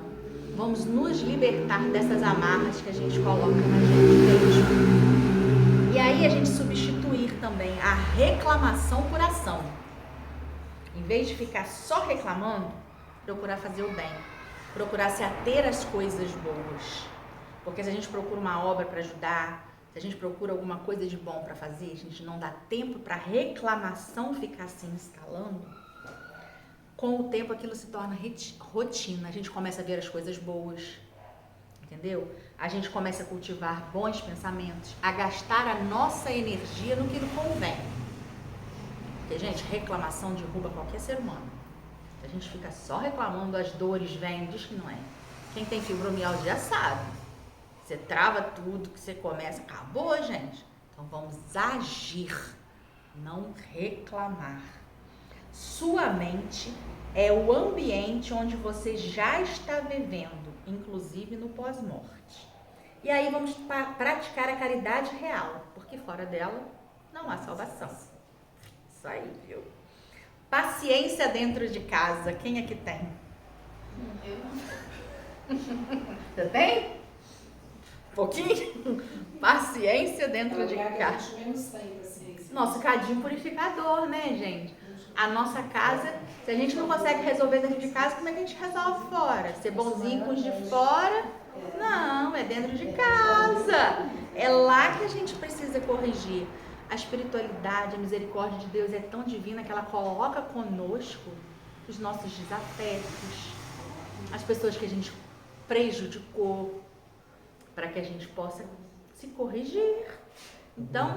B: vamos nos libertar dessas amarras que a gente coloca na gente mesmo. E aí a gente substituir também a reclamação por ação. Em vez de ficar só reclamando, procurar fazer o bem, procurar se ater às coisas boas. Porque se a gente procura uma obra para ajudar, se a gente procura alguma coisa de bom para fazer, a gente não dá tempo para reclamação ficar se instalando, com o tempo aquilo se torna rotina. A gente começa a ver as coisas boas, entendeu? A gente começa a cultivar bons pensamentos, a gastar a nossa energia no que nos convém. Porque, gente, reclamação derruba qualquer ser humano. A gente fica só reclamando, as dores vêm, diz que não é. Quem tem fibromialgia sabe. Você trava tudo que você começa, acabou, gente. Então vamos agir, não reclamar. Sua mente é o ambiente onde você já está vivendo, inclusive no pós-morte. E aí vamos praticar a caridade real, porque fora dela não há salvação. Isso aí, viu? Paciência dentro de casa. Quem aqui tem?
E: Eu não.
B: Você tem? Um pouquinho? Paciência dentro de casa.
F: A gente menos tem paciência.
B: Nosso cadinho purificador, né, gente? A nossa casa, se a gente não consegue resolver dentro de casa, como é que a gente resolve fora? Ser bonzinho com os de fora? Não, é dentro de casa. É lá que a gente precisa corrigir. A espiritualidade, a misericórdia de Deus é tão divina que ela coloca conosco os nossos desafetos, as pessoas que a gente prejudicou, para que a gente possa se corrigir. Então,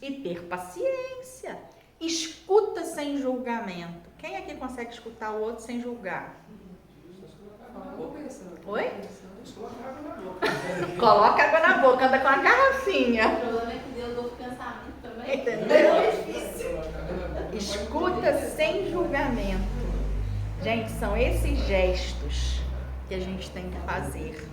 B: e ter paciência. Escuta sem julgamento. Quem aqui consegue escutar o outro sem julgar? Oi? Coloca água na boca, anda com a garrafinha.
E: O problema é que Deus ouve pensamento também.
B: Entendeu?
E: É difícil.
B: Escuta sem julgamento. Gente, são esses gestos que a gente tem que fazer.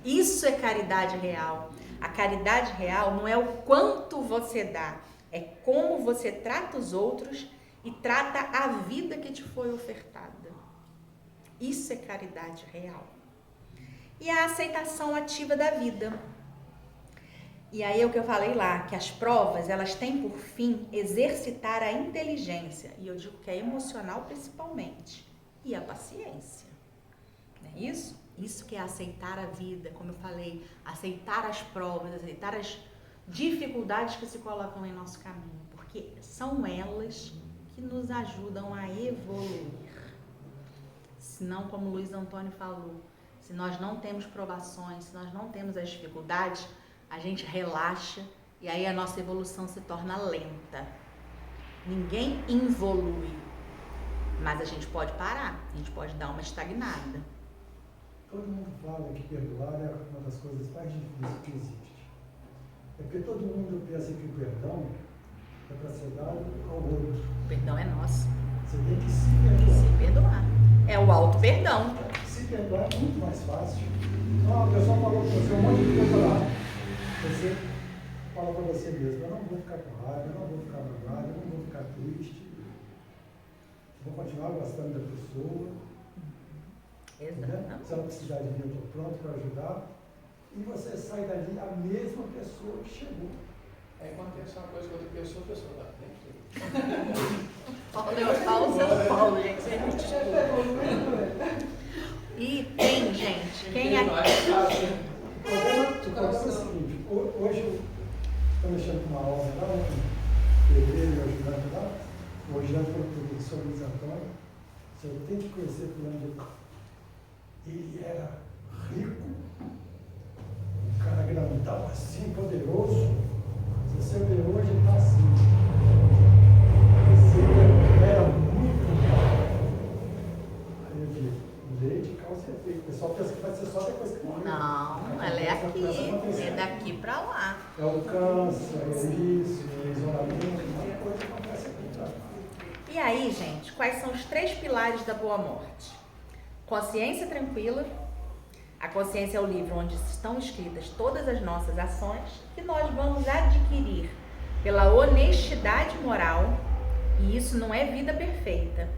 B: Isso é caridade real. A caridade real não é o quanto você dá, é como você trata os outros e trata a vida que te foi ofertada. Isso é caridade real. E a aceitação ativa da vida. E aí é o que eu falei lá, que as provas, elas têm por fim exercitar a inteligência. E eu digo que é emocional principalmente. E a paciência. Não é isso? Isso que é aceitar a vida, como eu falei, aceitar as provas, aceitar as dificuldades que se colocam em nosso caminho, porque são elas que nos ajudam a evoluir. Senão, como o Luiz Antônio falou, se nós não temos provações, se nós não temos as dificuldades, a gente relaxa e aí a nossa evolução se torna lenta. Ninguém involui, mas a gente pode parar, a gente pode dar uma estagnada.
C: Todo mundo fala que perdoar é uma das coisas mais difíceis que existe. É porque todo mundo pensa que o perdão é para ser dado ao outro.
B: O perdão é nosso.
C: Você tem que se perdoar.
B: Se perdoar. É o auto-perdão.
C: Se perdoar é muito mais fácil. Então, a pessoa falou para você um monte de coisa lá. Você fala para você mesmo, eu não vou ficar com raiva, eu não vou ficar magoado, eu não vou ficar triste. Vou continuar gostando da pessoa.
B: Exatamente.
C: Se ela precisar de mim, eu estou pronto para ajudar. E você sai dali a mesma pessoa que chegou.
G: Aí acontece uma coisa com outra pessoa, a pessoa dá tempo.
B: Paulo São Paulo, gente. Você é muito desculpa. E tem, gente, quem é...
C: O problema é o seguinte, hoje eu estou mexendo com uma obra lá, com o pedreiro e o ajudante lá. O ajudante falou para o professor Luiz Antônio, eu tenho que conhecer fulano de tal. Ele era rico, um cara grandão assim, poderoso. Se você ver hoje, ele está assim. Ele era muito rico. Aí eu digo, lei de causa e efeito. O pessoal pensa que vai ser só depois que morrer.
B: Não, ela é aqui, é daqui pra lá.
C: É o câncer, é isso, é o isolamento, uma coisa que acontece aqui.
B: E aí, gente, quais são os 3 pilares da boa morte? Consciência tranquila. A consciência é o livro onde estão escritas todas as nossas ações que nós vamos adquirir pela honestidade moral E isso não é vida perfeita,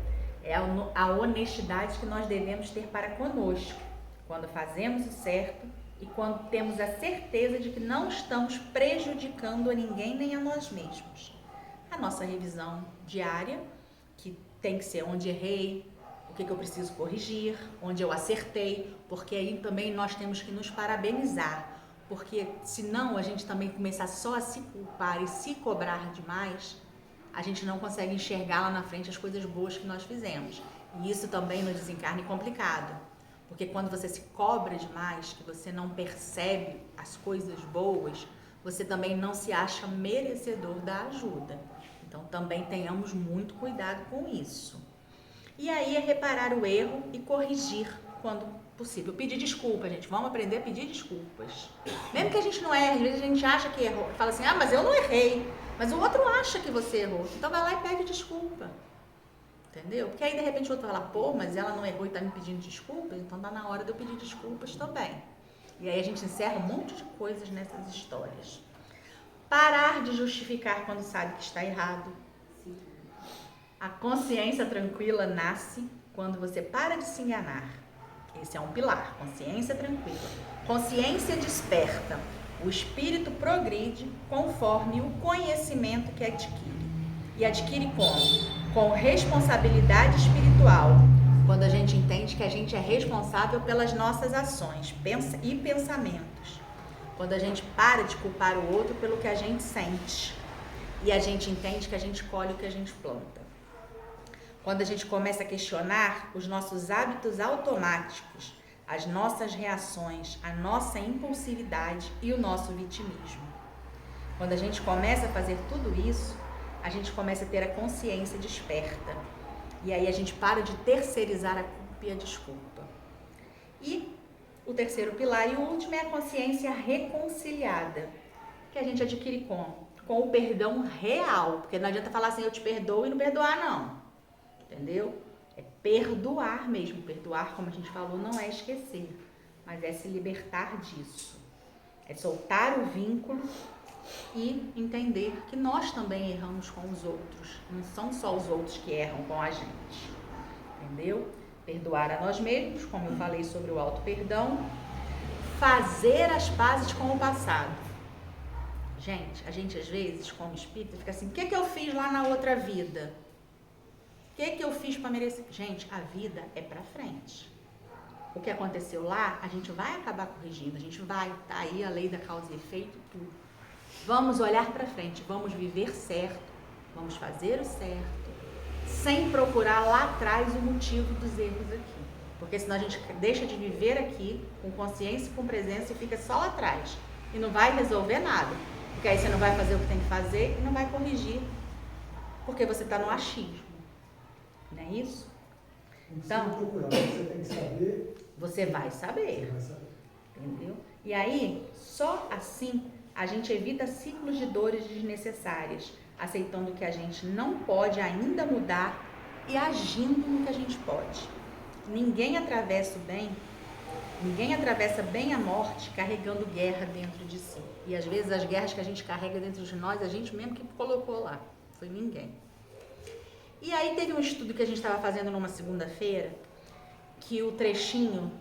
B: é a honestidade que nós devemos ter para conosco, quando fazemos o certo e quando temos a certeza de que não estamos prejudicando a ninguém nem a nós mesmos. A nossa revisão diária, que tem que ser onde errei, o que eu preciso corrigir, onde eu acertei, porque aí também nós temos que nos parabenizar, porque senão a gente também começar só a se culpar e se cobrar demais, a gente não consegue enxergar lá na frente as coisas boas que nós fizemos. E isso também no desencarne é complicado, porque quando você se cobra demais, que você não percebe as coisas boas, você também não se acha merecedor da ajuda. Então também tenhamos muito cuidado com isso. E aí é reparar o erro e corrigir quando possível. Pedir desculpa, gente. Vamos aprender a pedir desculpas. Mesmo que a gente não erre, às vezes a gente acha que errou. Fala assim, mas eu não errei. Mas o outro acha que você errou. Então vai lá e pede desculpa. Entendeu? Porque aí de repente o outro fala, mas ela não errou e está me pedindo desculpas, então tá na hora de eu pedir desculpas também. E aí a gente encerra um monte de coisas nessas histórias. Parar de justificar quando sabe que está errado. A consciência tranquila nasce quando você para de se enganar. Esse é um pilar, consciência tranquila. Consciência desperta. O espírito progride conforme o conhecimento que adquire. E adquire como? Com responsabilidade espiritual. Quando a gente entende que a gente é responsável pelas nossas ações e pensamentos. Quando a gente para de culpar o outro pelo que a gente sente. E a gente entende que a gente colhe o que a gente planta. Quando a gente começa a questionar os nossos hábitos automáticos, as nossas reações, a nossa impulsividade e o nosso vitimismo. Quando a gente começa a fazer tudo isso, a gente começa a ter a consciência desperta. E aí a gente para de terceirizar a culpa e a desculpa. E o terceiro pilar e o último é a consciência reconciliada, que a gente adquire como? Com o perdão real. Porque não adianta falar assim, eu te perdoo e não perdoar, não. Entendeu? É perdoar mesmo. Perdoar, como a gente falou, não é esquecer, mas é se libertar disso. É soltar o vínculo e entender que nós também erramos com os outros. Não são só os outros que erram com a gente. Entendeu? Perdoar a nós mesmos, como eu falei sobre o auto-perdão. Fazer as pazes com o passado. Gente, a gente às vezes, como espírita, fica assim, o que eu fiz lá na outra vida? O que eu fiz para merecer? Gente, a vida é para frente. O que aconteceu lá, a gente vai acabar corrigindo, a gente vai, tá aí a lei da causa e efeito, tudo. Vamos olhar para frente, vamos viver certo, vamos fazer o certo, sem procurar lá atrás o motivo dos erros aqui. Porque senão a gente deixa de viver aqui com consciência e com presença e fica só lá atrás. E não vai resolver nada. Porque aí você não vai fazer o que tem que fazer e não vai corrigir. Porque você está no achismo. Não é isso?
C: Então, procurar, você tem que saber.
B: Você vai saber. Entendeu? E aí, só assim, a gente evita ciclos de dores desnecessárias, aceitando que a gente não pode ainda mudar e agindo no que a gente pode. Ninguém atravessa bem a morte carregando guerra dentro de si. E às vezes as guerras que a gente carrega dentro de nós, a gente mesmo que colocou lá. Foi ninguém. E aí teve um estudo que a gente estava fazendo numa segunda-feira, que o trechinho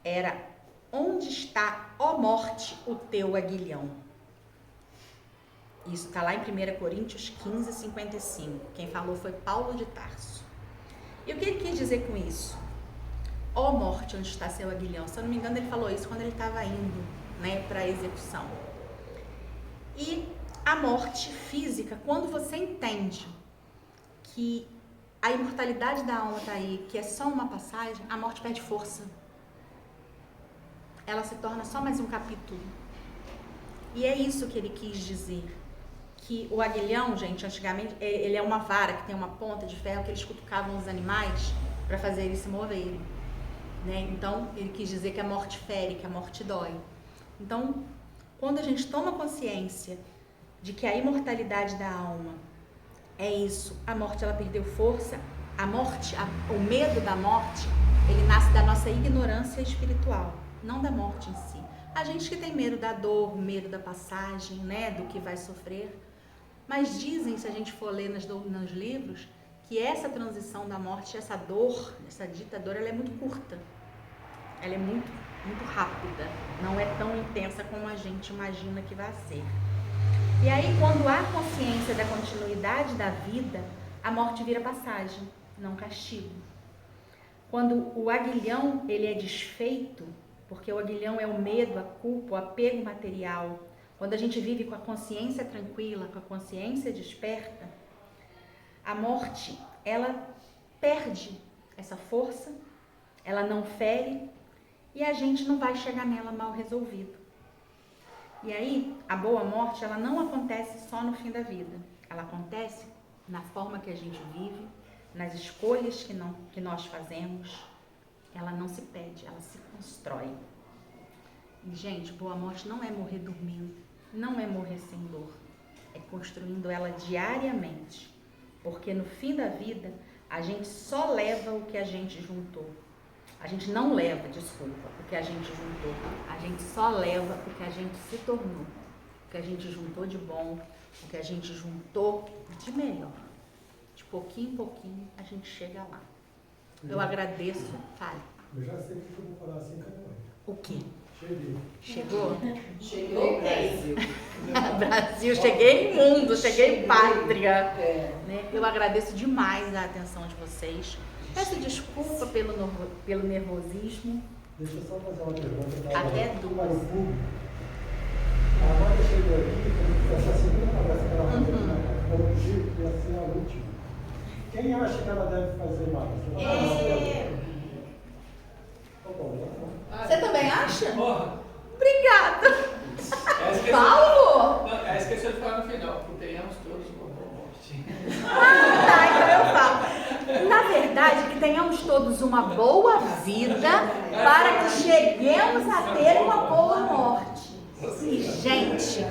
B: era: onde está, ó morte, o teu aguilhão? Isso está lá em 1 Coríntios 15, 55. Quem falou foi Paulo de Tarso. E o que ele quis dizer com isso? Ó morte, onde está seu aguilhão? Se eu não me engano, ele falou isso quando ele estava indo, para a execução. E a morte física, quando você entende que a imortalidade da alma está aí, que é só uma passagem, a morte perde força. Ela se torna só mais um capítulo. E é isso que ele quis dizer. Que o aguilhão, gente, antigamente, ele é uma vara que tem uma ponta de ferro que eles cutucavam os animais para fazer eles se moverem. Então, ele quis dizer que a morte fere, que a morte dói. Então, quando a gente toma consciência de que a imortalidade da alma é isso, a morte ela perdeu força, a morte, o medo da morte, ele nasce da nossa ignorância espiritual, não da morte em si. A gente que tem medo da dor, medo da passagem, do que vai sofrer, Mas dizem, se a gente for ler nos livros, que essa transição da morte, essa dor, essa dita dor, ela é muito curta. Ela é muito, muito rápida. Não é tão intensa como a gente imagina que vai ser. E aí, quando há consciência da continuidade da vida, a morte vira passagem, não castigo. Quando o aguilhão ele é desfeito, porque o aguilhão é o medo, a culpa, o apego material, quando a gente vive com a consciência tranquila, com a consciência desperta, a morte, ela perde essa força, ela não fere e a gente não vai chegar nela mal resolvido. E aí, a boa morte, ela não acontece só no fim da vida, ela acontece na forma que a gente vive, nas escolhas que nós fazemos. Ela não se pede, ela se constrói. E, gente, boa morte não é morrer dormindo, não é morrer sem dor, é construindo ela diariamente, porque no fim da vida a gente só leva o que a gente juntou. A gente não leva, desculpa, o que a gente juntou, a gente só leva o que a gente se tornou, o que a gente juntou de bom, o que a gente juntou de melhor. De pouquinho em pouquinho a gente chega lá. Eu agradeço. Fale.
C: Eu já sei o que eu vou falar assim que eu morrer.
B: O quê?
C: Cheguei.
B: Chegou?
F: Cheguei, Brasil.
B: Brasil, cheguei mundo, cheguei pátria.
F: É.
B: Né? Eu agradeço demais a atenção de vocês. Peço desculpa pelo nervosismo.
C: Deixa eu só fazer uma pergunta
B: Até
C: para o
B: duas.
C: público. A Amanda chegou aqui, essa segunda conversa que ela vai ter com o Chico, que ia ser a última. Quem acha que ela deve fazer mais? Tá bom.
B: Você também acha?
G: Porra!
B: Obrigada.
G: Ela esqueceu-
B: Paulo?
G: Não, ela esqueceu de falar no final, porque tenhamos todos uma boa morte.
B: Tá, então eu falo. Na verdade, que tenhamos todos uma boa vida para que cheguemos a ter uma boa morte. E, gente,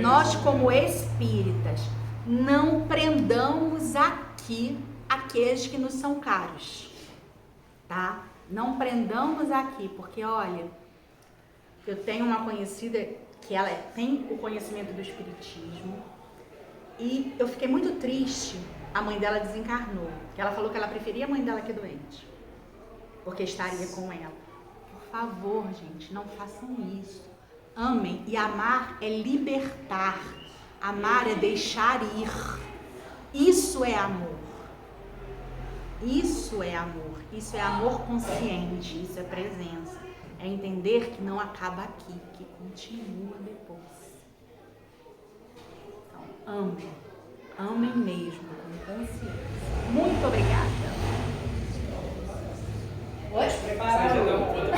B: nós como espíritas, não prendamos aqui aqueles que nos são caros, tá? Não prendamos aqui, porque, olha, eu tenho uma conhecida que ela tem o conhecimento do espiritismo e eu fiquei muito triste. A mãe dela desencarnou, que ela falou que ela preferia a mãe dela que doente, porque estaria com ela. Por favor, gente, não façam isso. Amem, e amar é libertar. Amar é deixar ir. Isso é amor. Isso é amor. Isso é amor consciente. Isso é presença. É entender que não acaba aqui, que continua depois. Então, amem. Amem mesmo, com consciência. Muito obrigada.
F: Pode preparar.
G: Você já deu uma outra.